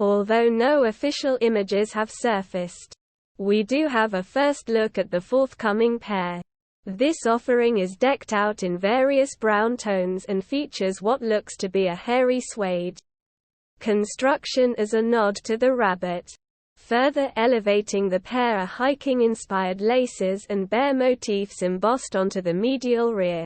Although no official images have surfaced, we do have a first look at the forthcoming pair. This offering is decked out in various brown tones and features what looks to be a hairy suede construction as a nod to the rabbit. Further elevating the pair are hiking-inspired laces and bear motifs embossed onto the medial rear.